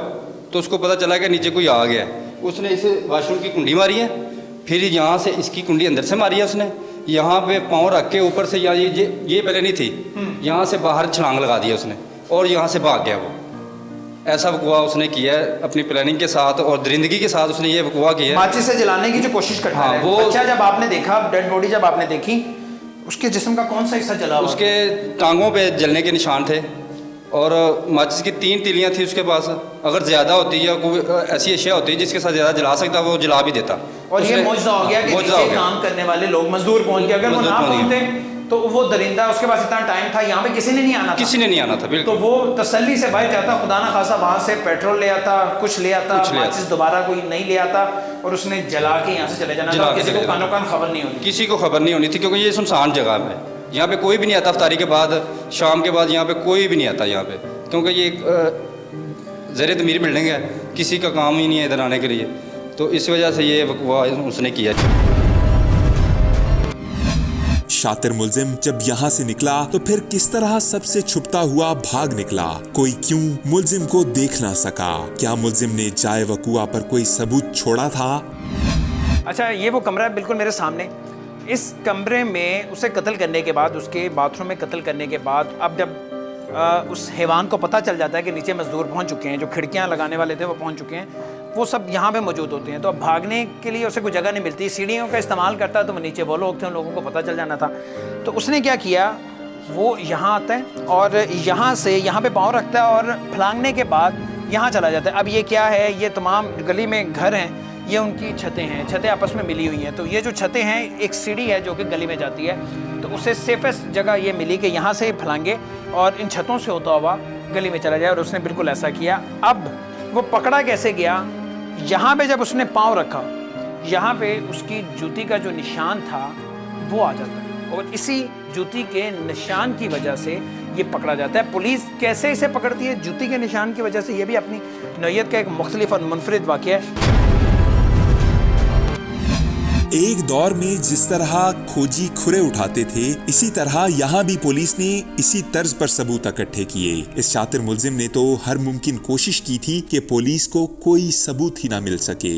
तो उसको पता चला कि नीचे कोई आ गया है। उसने इसे वाशरूम की कुंडी मारी है, फिर यहाँ से इसकी कुंडी अंदर से मारी है उसने, यहाँ पे पाँव रख के ऊपर से, या ये पहले नहीं थी, यहाँ से बाहर छलांग लगा दिया उसने और यहाँ से भाग गया वो। ऐसा वक़ुआ उसने किया है अपनी प्लानिंग के साथ और दरिंदगी के साथ उसने ये वक़ुआ किया है। माचिस से जलाने की जो कोशिश करता हाँ, है वो बच्चा, जब आपने देखा डेड बॉडी जब आपने देखी, उसके जिस्म का कौन सा हिस्सा जला हुआ? उसके टांगों पे जलने के निशान थे और माचिस की 3 तीलियां थी उसके पास। अगर ज़्यादा होती या कोई ऐसी अशिया होती जिसके साथ ज़्यादा जला सकता वो जला भी देता। और ये मौजूदा हो गया कि नीचे काम करने वाले लोग मजदूर पहुंच गए, अगर वो ना पहुंचते तो वो दरिंदा, उसके पास इतना टाइम था, यहाँ पे किसी ने नहीं आना था, किसी ने नहीं आना था, बिल्कुल। तो वो तसल्ली से भाई जाता, खुदा ना खासा वहाँ से पेट्रोल ले आता, कुछ ले आता, माचिस दोबारा कोई नहीं ले आता और उसने जला के यहाँ से चले जाना था, किसी को कानो कान खबर नहीं होनी, किसी को खबर नहीं होनी थी, क्योंकि ये सुनसान जगह है, यहाँ पे कोई भी नहीं आता। इफ्तारी के बाद, शाम के बाद यहाँ पे कोई भी नहीं आता यहाँ पे, क्योंकि ये ज़र तमीर बिल्डिंग है, किसी का काम ही नहीं है इधर आने के लिए, तो इस वजह से ये वक़ुआ उसने किया। शातिर मुलजिम जब यहाँ से निकला तो फिर किस तरह सबसे छुपता हुआ भाग निकला? कोई क्यों मुलजिम को देख ना सका? क्या मुलजिम ने जाए वक़ुआ पर कोई सबूत छोड़ा था? अच्छा, ये वो कमरा है बिल्कुल मेरे सामने। इस कमरे में उसे कत्ल करने के बाद, उसके बाथरूम में कत्ल करने के बाद, अब जब उस हैवान को पता चल जाता है कि नीचे मजदूर पहुंच चुके हैं, जो खिड़कियां लगाने वाले थे वो पहुंच चुके हैं, वो सब यहाँ पे मौजूद होते हैं, तो अब भागने के लिए उसे कोई जगह नहीं मिलती, सीढ़ियों का इस्तेमाल करता है, तो वो नीचे वो लोग थे, उन लोगों को पता चल जाना था। तो उसने क्या किया, वो यहाँ आता है और यहाँ से यहाँ पे पाँव रखता है और फलांगने के बाद यहाँ चला जाता है। अब ये क्या है, ये तमाम गली में घर हैं, ये उनकी छतें हैं, छतें आपस में मिली हुई हैं, तो ये जो छतें हैं, एक सीढ़ी है जो कि गली में जाती है, तो उसे सेफेस्ट जगह ये मिली कि यहाँ से फलांगे और इन छतों से होता हुआ गली में चला जाए, और उसने बिल्कुल ऐसा किया। अब वो पकड़ा कैसे गया, यहाँ पे जब उसने पाँव रखा, यहाँ पे उसकी जूती का जो निशान था वो आ जाता है, और इसी जूती के निशान की वजह से ये पकड़ा जाता है। पुलिस कैसे इसे पकड़ती है जूती के निशान की वजह से, ये भी अपनी नौयत का एक मुख्तलिफ और मुनफरिद वाक़या है। एक दौर में जिस तरह खोजी खुरे उठाते थे, इसी तरह यहाँ भी पुलिस ने इसी तर्ज पर सबूत इकट्ठे किए। इस शातिर मुलजिम ने तो हर मुमकिन कोशिश की थी कि पुलिस को कोई सबूत ही ना मिल सके।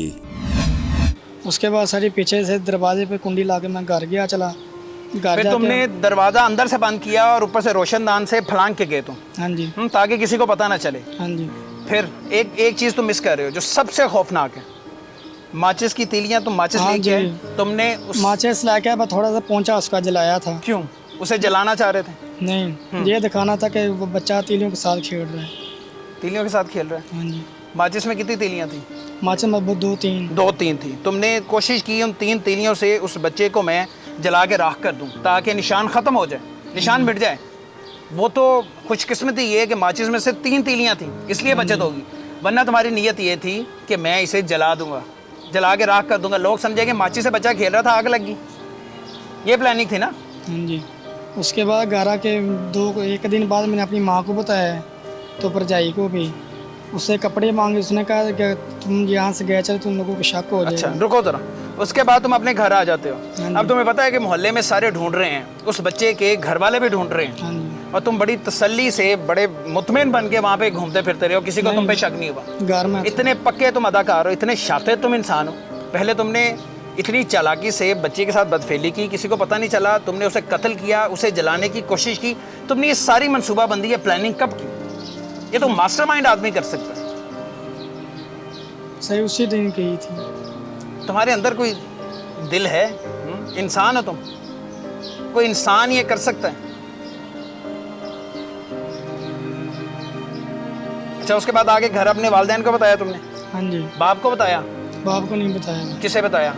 उसके बाद सारी पीछे से दरवाजे पे कुंडी ला के मैं घर गया, चला घर फिर तुमने दरवाज़ा अंदर से बंद किया और ऊपर से रोशनदान से फलांग के गए तुम? हाँ जी, ताकि किसी को पता ना चले। हाँ जी। फिर एक चीज़ तुम मिस कर रहे हो जो सबसे खौफनाक है, माचिस की तीलियां। तुम माचिस हाँ लेके आए, जी। तुमने माचिस लाके मैं थोड़ा सा पहुंचा, उसका जलाया था। क्यों उसे जलाना चाह रहे थे? नहीं, ये दिखाना था कि वो बच्चा तीलियों के साथ खेल रहा है। तीलियों के साथ खेल रहा है? हाँ जी। माचिस में कितनी तीलियां थी? माचिस में 2-3 थी। तुमने कोशिश की उन 3 तीलियों से उस बच्चे को मैं जला के राख कर दूं ताकि निशान ख़त्म हो जाए, निशान मिट जाए। वो तो खुशकिस्मती ये है कि माचिस में से 3 तीलियां थी, इसलिए बचत होगी, वरना तुम्हारी नीयत ये थी कि मैं इसे जला दूंगा, जला के राख कर दूंगा, लोग समझेंगे माचिस से बच्चा खेल रहा था, आग लगी। ये प्लानिंग थी ना? हाँ जी। उसके बाद घर आके 1 दिन बाद मैंने अपनी माँ को बताया, तो भरजाई को भी, उससे कपड़े मांगे, उसने कहा कि तुम यहाँ से गए चलो, तुम लोगों को शक हो जाएगा। अच्छा रुको ज़रा, उसके बाद तुम अपने घर आ जाते हो। अब तुम्हें पता है कि मोहल्ले में सारे ढूंढ रहे हैं, उस बच्चे के घर वाले भी ढूंढ रहे हैं। हाँ जी। और तुम बड़ी तसल्ली से, बड़े मुतमिन बन के वहाँ पे घूमते फिरते रहे हो, किसी को तुम पे शक नहीं हुआ। घर में इतने पक्के तुम अदाकार हो, इतने शातिर तुम इंसान हो। पहले तुमने इतनी चालाकी से बच्चे के साथ बदफेली की, किसी को पता नहीं चला, तुमने उसे कत्ल किया, उसे जलाने की कोशिश की। तुमने ये सारी मनसूबाबंदी या प्लानिंग कब की? ये तो मास्टरमाइंड आदमी कर सकता है। सही उसी दिन की थी। तुम्हारे अंदर कोई दिल है? इंसान हो तुम, कोई इंसान ये कर सकता है? अच्छा, उसके बाद आगे घर अपने वालिदैन को बताया तुमने? हाँ जी। बाप को बताया? बाप को नहीं बताया। किसे बताया?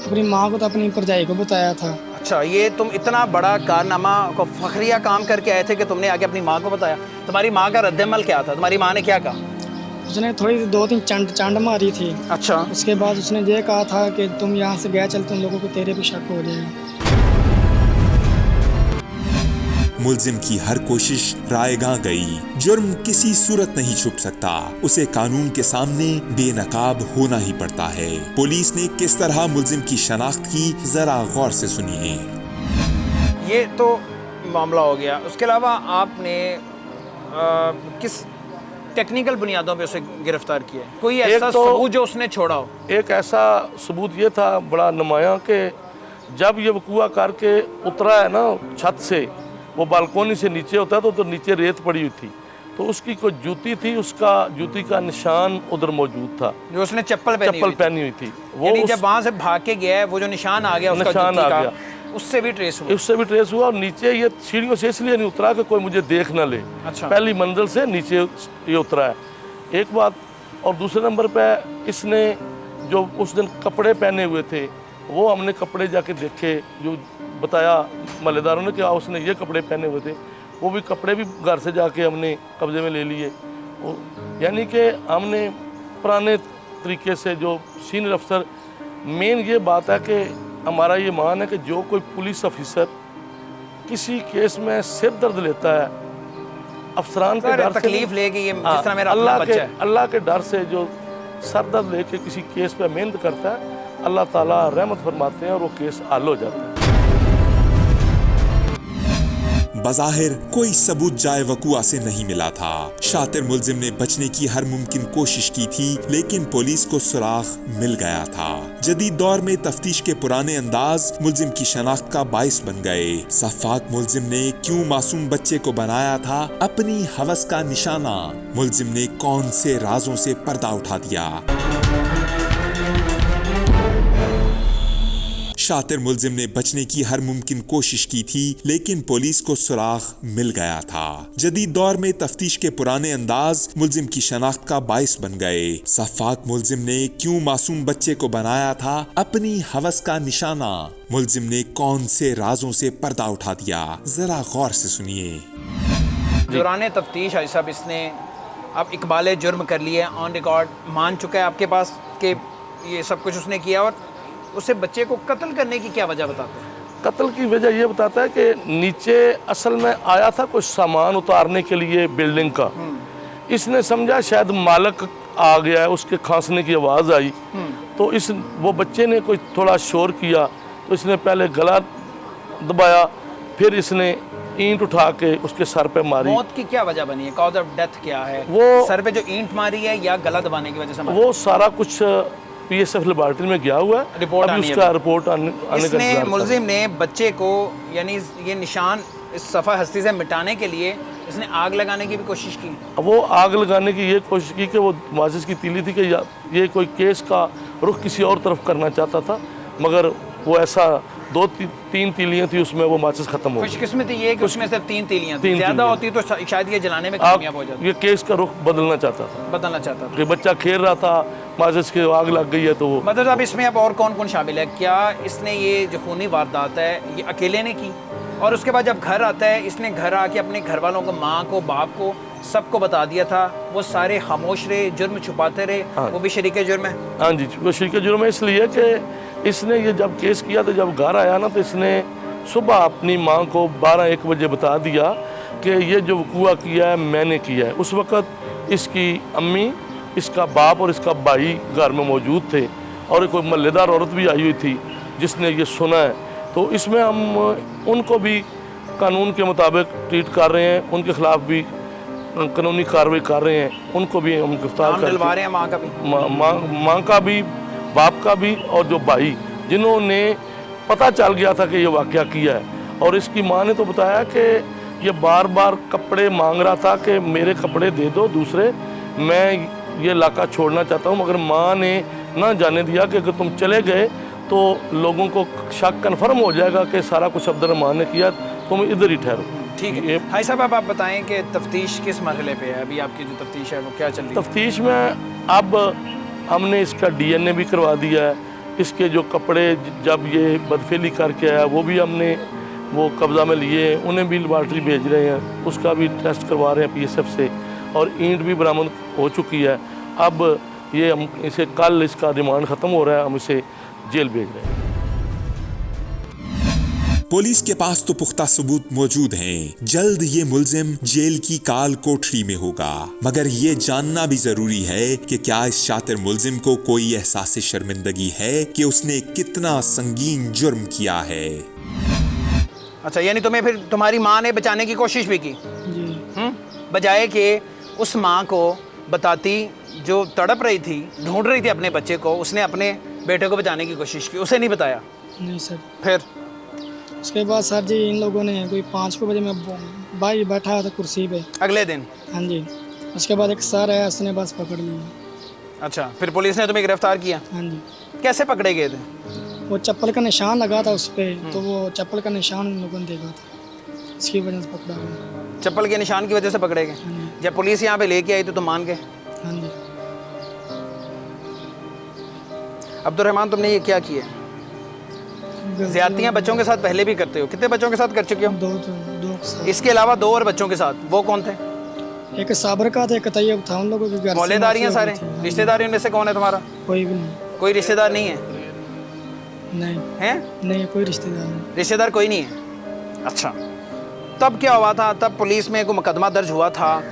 अपनी माँ को, तो अपनी भरजाई को बताया था। अच्छा, ये तुम इतना बड़ा कारनामा को फखरिया काम करके आए थे कि तुमने आगे अपनी माँ को बताया। तुम्हारी माँ का रद्द-ए-अमल क्या था? तुम्हारी माँ ने क्या कहा? उसने थोड़ी 2-3 चांड मारी थी। अच्छा। उसके बाद उसने ये कहा था कि तुम यहाँ से गए चल, तुम लोगों को तेरे पे शक हो जाएगा। मुलजिम की हर कोशिश रायगां गई। जुर्म किसी सूरत नहीं छुप सकता, उसे कानून के सामने बेनकाब होना ही पड़ता है। पुलिस ने किस तरह मुलजिम की शनाख्त की, जरा गौर से सुनिए। ये तो मामला हो गया। उसके अलावा आपने किस टेक्निकल बुनियादों पे उसे गिरफ्तार किया है? कोई ऐसा सबूत जो उसने छोड़ा हो? एक ऐसा सबूत ये था बड़ा नुमायां कि जब ये वकूआ करके उतरा है ना छत से, वो बालकोनी से नीचे होता है तो नीचे रेत पड़ी हुई थी, तो उसकी कोई जूती थी, उसका जूती का निशान उधर मौजूद था, जो उसने चप्पल पहनी हुई थी। वो जब वहाँ से भाग के गया है, वो जो निशान आ गया उसका निशान आ गया, उससे भी ट्रेस हुआ। और नीचे ये सीढ़ियों से इसलिए नहीं उतरा कि कोई मुझे देख ना ले। अच्छा। पहली मंजिल से नीचे ये उतरा है, एक बात। और दूसरे नंबर पे इसने जो उस दिन कपड़े पहने हुए थे, वो हमने कपड़े जाके देखे, जो बताया महल्लेदारों ने कि उसने ये कपड़े पहने हुए थे, वो भी कपड़े भी घर से जाके हमने कब्जे में ले लिए। यानी कि हमने पुराने तरीके से जो सीनियर अफसर, मेन ये बात है कि हमारा ये मान है कि जो कोई पुलिस ऑफिसर किसी केस में सिर दर्द लेता है, अफसरान के डर तकलीफ लेके, ये जिस तरह मेरा अपना बच्चा है, अल्लाह के डर से जो सर दर्द लेके किसी केस पे मेहनत करता है, अल्लाह ताला रहमत फरमाते हैं और वो केस हल हो जाता है। बज़ाहिर कोई सबूत जाए वकुआ से नहीं मिला था। शातिर मुलजिम ने बचने की हर मुमकिन कोशिश की थी, लेकिन पुलिस को सुराग मिल गया था। जदीद दौर में तफ्तीश के पुराने अंदाज मुलजिम की शनाख्त का बाइस बन गए। सफाक मुलजिम ने क्यों मासूम बच्चे को बनाया था अपनी हवस का निशाना? मुलजिम ने कौन से राजों से पर्दा उठा दिया? शातिर मुलजिम ने बचने की हर मुमकिन कोशिश की थी, लेकिन पुलिस को सुराग मिल गया था। जदीद दौर में तफ्तीश के पुराने अंदाज मुलजिम की शनाख्त का बाइस बन गए। सफाक मुलजिम ने क्यों मासूम बच्चे को बनाया था अपनी हवस का निशाना? मुलजिम ने कौन से राजों से पर्दा उठा दिया? जरा गौर से सुनिए। दौरान तफ्तीश हाजी साहब इसने अब इकबाल जुर्म कर लिया, ऑन रिकॉर्ड मान चुका है आपके पास कि ये सब कुछ उसने किया, और उसे बच्चे को कत्ल करने की क्या वजह बताते हैं? कत्ल की वजह ये बताता है कि नीचे असल में आया था कुछ सामान उतारने के लिए बिल्डिंग का, इसने समझा शायद मालिक आ गया है, उसके खांसने की आवाज़ आई, तो वो बच्चे ने कोई थोड़ा शोर किया, तो इसने पहले गला दबाया, फिर इसने ईंट उठा के उसके सर पे मारी। मौत की क्या वजह बनी है? कॉज ऑफ डेथ क्या है? वो सर पे जो ईंट मारी है या गला दबाने की वजह से मारी? वो सारा कुछ PSF लेबॉरेटरी में गया हुआ है, रिपोर्ट अभी उसका रिपोर्ट आने का इसने इंतजार मुलजिम ने बच्चे को, यानी ये निशान इस सफ़ा हस्ती से मिटाने के लिए इसने आग लगाने की भी कोशिश की। वो आग लगाने की ये कोशिश की कि वो माचिस की तीली थी कि ये कोई केस का रुख किसी और तरफ करना चाहता था, मगर वो ऐसा 2-3 तीलियां थी, उसमें वो माचिस खत्म हो गई। खुशकिस्मती ये कि उसमें सिर्फ 3 तीलियां थी, ज़्यादा होती तो शायद ये जलाने में कामयाब हो जाता। ये केस का रुख बदलना चाहता था कि कि बच्चा खेल रहा था, माचिस की आग लग गई है, तो वो मतलब अब इसमें अब और कौन कौन शामिल है? क्या इसने ये जो खूनी वारदात है ये अकेले ने की, और उसके बाद जब घर आता है इसने घर आके अपने घर वालों को, माँ को, बाप को, सबको बता दिया था, वो सारे खामोश रहे, जुर्म छुपाते रहे? हाँ। वो भी शरीक जुर्म है? हाँ जी, वो शरीक जुर्म है, इसलिए कि इसने ये जब केस किया तो जब घर आया ना, तो इसने सुबह अपनी माँ को 12-1 बजे बता दिया कि ये जो वकूआ किया है मैंने किया है। उस वक़्त इसकी अम्मी, इसका बाप और इसका भाई घर में मौजूद थे, और कोई महल्लेदार औरत भी आई हुई थी जिसने ये सुना है। तो इसमें हम उनको भी कानून के मुताबिक ट्रीट कर रहे हैं, उनके ख़िलाफ़ भी कानूनी कार्रवाई कर रहे हैं, उनको भी हम गिरफ्तार दिलवा रहे हैं। माँ का भी, माँ का भी, बाप का भी, और जो भाई जिन्होंने पता चल गया था कि ये वाक़या किया है। और इसकी माँ ने तो बताया कि ये बार बार कपड़े मांग रहा था कि मेरे कपड़े दे दो दूसरे, मैं ये इलाका छोड़ना चाहता हूँ, मगर माँ ने ना जाने दिया कि अगर तुम चले गए तो लोगों को शक कन्फर्म हो जाएगा कि सारा कुछ अब्दुर्रहमान ने किया, तुम इधर ही ठहरो। ठीक है भाई साहब, अब आप बताएं कि तफ्तीश किस मरहले पे है? अभी आपकी जो तफ्तीश है वो क्या चल रही है? तफ्तीश में अब हमने इसका DNA भी करवा दिया है, इसके जो कपड़े जब ये बदफेली करके आया वो भी हमने वो कब्ज़ा में लिए, उन्हें भी लेबॉरेटरी भेज रहे हैं, उसका भी टेस्ट करवा रहे हैं PSF से, और ईंट भी बरामद हो चुकी है। अब ये हम इसे कल इसका रिमांड ख़त्म हो रहा है, हम इसे जेल भेज रहे हैं। पुलिस के पास तो पुख्ता सबूत मौजूद हैं। जल्द ये मुल्जिम जेल की काल कोठरी में होगा, मगर ये जानना भी जरूरी है कि क्या इस शातिर मुल्जिम को कोई एहसास शर्मिंदगी है कि उसने कितना संगीन जुर्म किया है। अच्छा, यानी तुम्हें फिर तुम्हारी माँ ने बचाने की कोशिश भी की, जी बजाय कि उस माँ को बताती जो तड़प रही थी, ढूंढ रही थी अपने बच्चे को, उसने अपने बेटे को बचाने की कोशिश की, उसे नहीं बताया। नहीं सर। फिर उसके बाद सर जी इन लोगों ने कोई 5 बजे में भाई बैठा था कुर्सी पे, अगले दिन? हाँ जी। उसके बाद एक सर है, उसने बस पकड़ लिया। अच्छा, फिर पुलिस ने तुम्हें गिरफ्तार किया? हाँ जी। कैसे पकड़े गए थे? वो चप्पल का निशान लगा था उस पर, तो वो चप्पल का निशान उन लोगों ने देखा था, इसकी वजह से पकड़ा गया। चप्पल के निशान की वजह से पकड़े गए? हाँ जब पुलिस यहाँ पे लेके आई तो तुम मान गए? हाँ जी। अब्दुर्रहमान, तुमने ये क्या किया? ज्यादतियाँ बच्चों के साथ पहले भी करते हो, कितने बच्चों के साथ कर चुके हो? दो साल। इसके अलावा 2 और बच्चों के साथ, वो कौन थे? एक साबर का था, एक तैयब था, उन लोगों के घर से मौलेदारियाँ माफी सारे? हो गई थी। रिश्तेदारियों में से कौन है तुम्हारा? कोई भी नहीं। कोई रिश्तेदार नहीं है? नहीं हैं? नहीं, कोई रिश्तेदार नहीं। रिश्तेदार कोई नहीं है? अच्छा, तब क्या हुआ था? तब पुलिस में कोई मुकदमा दर्ज हुआ था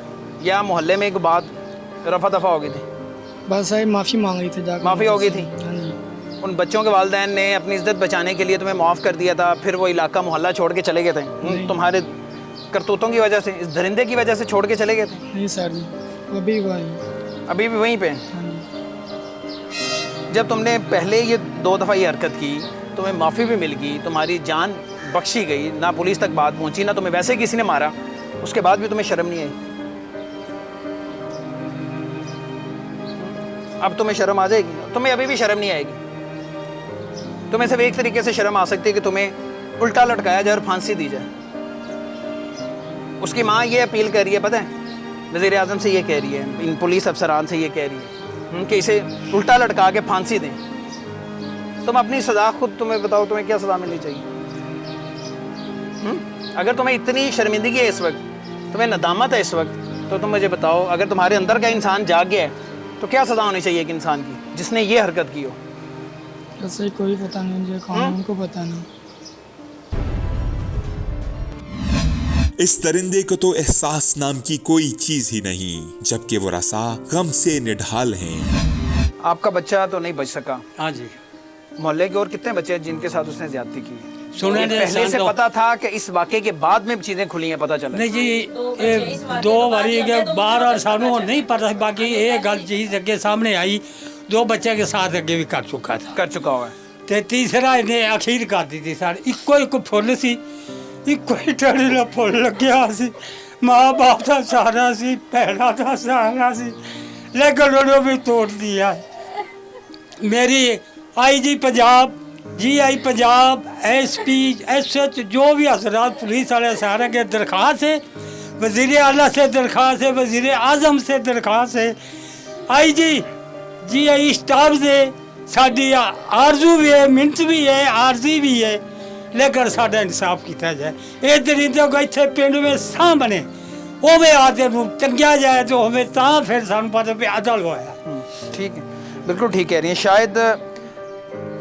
या मोहल्ले में एक बात रफा दफा हो गई थी? बस साहब माफ़ी मांग रही थी जाकर। माफ़ी हो गई थी? हाँ जी। उन बच्चों के वालिदैन ने अपनी इज्जत बचाने के लिए तुम्हें माफ़ कर दिया था, फिर वो इलाका मोहल्ला छोड़ के चले गए थे? तुम्हारे करतूतों की वजह से, इस दरिंदे की वजह से छोड़ के चले गए थे? नहीं सर जी, अभी वही। अभी भी वहीं पे? हाँ जी। जब तुमने पहले ये 2 दफ़ा ये हरकत की, तुम्हें माफ़ी भी मिल गई, तुम्हारी जान बख्शी गई, ना पुलिस तक बात पहुंची, ना तुम्हें वैसे किसी ने मारा, उसके बाद भी तुम्हें शर्म नहीं आई? अब तुम्हें शर्म आ जाएगी? तुम्हें अभी भी शर्म नहीं आएगी? तुम्हें सिर्फ एक तरीके से शर्म आ सकती है कि तुम्हें उल्टा लटकाया जाए और फांसी दी जाए। उसकी माँ ये अपील कर रही है, पता है, वज़ीर आज़म से ये कह रही है, इन पुलिस अफसरान से ये कह रही है कि इसे उल्टा लटका के फांसी दें। तुम अपनी सज़ा खुद तुम्हें बताओ, तुम्हें क्या सज़ा मिलनी चाहिए? अगर तुम्हें इतनी शर्मिंदगी है इस वक्त, तुम्हें नदामत है इस वक्त, तो तुम मुझे बताओ, अगर तुम्हारे अंदर का इंसान जाग गया है तो क्या सज़ा होनी चाहिए एक इंसान की जिसने ये हरकत की हो? ऐसे कोई पता नहीं, मुझे कानून को पता नहीं। इस दरिंदे को तो एहसास नाम की कोई चीज ही नहीं, जबकि वो रसा गम से निढाल हैं। आपका बच्चा तो नहीं बच सका? हाँ जी। मोहल्ले के और कितने बच्चे हैं जिनके साथ उसने ज्यादती की? सुने ये ने पहले से तो- पता था कि इस वाक़े के बाद में चीजें खुली हैं, पता चला? नहीं जी, ये 2 बारी के बार सानू नहीं पता, बाकी ये गल चीज अगे सामने आई, 2 बच्चे के साथ अगे भी कर चुका था, कर चुका हुआ है। ते तीसरा इन्हें अखीर कर दी थी। सारे इको फुल सी, इको ही टड़ी ला फुल लग्या सी, माँ बाप का सहारा सी, भैणा का सहारा सी, लेकिन उन्होंने भी तोड़ दिया। मेरी IG Punjab, GI Punjab, SP, SH जो भी हजरात पुलिस वाले सारे के दरख्वास्त है, वज़ीर आला से दरख्वास्त है, वज़ीर आज़म से दरख्वास्त है, IG GI स्टाफ से साड़ी आरजू भी है, मिनट भी है, आरजी भी है, लेकिन साਡਾ इंसाफ किया जाए। ये दरिंदे को इतने पिंड में सां बने ओवे आते चंगिया जाए तो हमें ता फिर सानू पता भी अदल होया। ठीक है, बिल्कुल ठीक कह रही हैं। शायद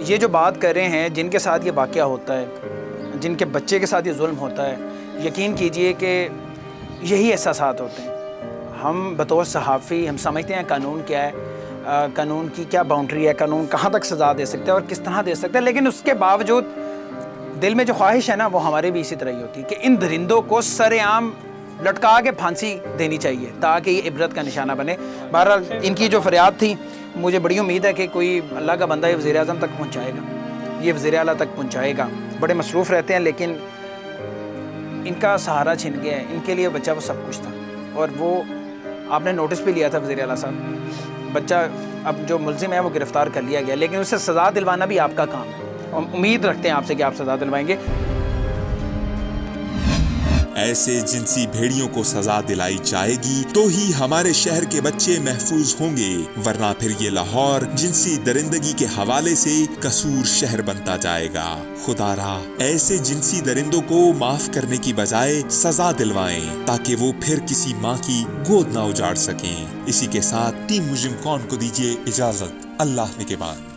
ये जो बात कर रहे हैं, जिनके साथ ये वाक़या होता है, जिनके बच्चे के साथ ये जुल्म होता है, यकीन कीजिए कि यही एहसासात होते हैं। हम बतौर सहाफ़ी हम समझते हैं कानून क्या है, कानून की क्या बाउंड्री है, कानून कहाँ तक सज़ा दे सकता है और किस तरह दे सकता है, लेकिन उसके बावजूद दिल में जो ख्वाहिश है ना, वो हमारे भी इसी तरह ही होती है कि इन दरिंदों को सरेआम लटका के फांसी देनी चाहिए ताकि ये इबरत का निशाना बने। बहरहाल इनकी जो फरियाद थी, मुझे बड़ी उम्मीद है कि कोई अल्लाह का बंदा ये वज़ीर आज़म तक पहुँचाएगा, ये वज़ीर आला तक पहुँचाएगा। बड़े मसरूफ़ रहते हैं, लेकिन इनका सहारा छिन गया है। इनके लिए बच्चा वो सब कुछ था, और वो आपने नोटिस भी लिया था वज़ीर आला साहब। बच्चा अब जो मुल्ज़िम है वो गिरफ़्तार कर लिया गया, लेकिन उसे सज़ा दिलवाना भी आपका काम है। हम उम्मीद रखते हैं आपसे कि आप सज़ा दिलवाएंगे। ऐसे जिनसी भेड़ियों को सजा दिलाई जाएगी तो ही हमारे शहर के बच्चे महफूज होंगे, वरना फिर ये लाहौर जिनसी दरिंदगी के हवाले से कसूर शहर बनता जाएगा। खुदारा ऐसे जिनसी दरिंदों को माफ करने की बजाय सजा दिलवाएं ताकि वो फिर किसी माँ की गोद ना उजाड़ सकें। इसी के साथ टीम मुजरिम कौन को दीजिए इजाजत, अल्लाह ने के बाद।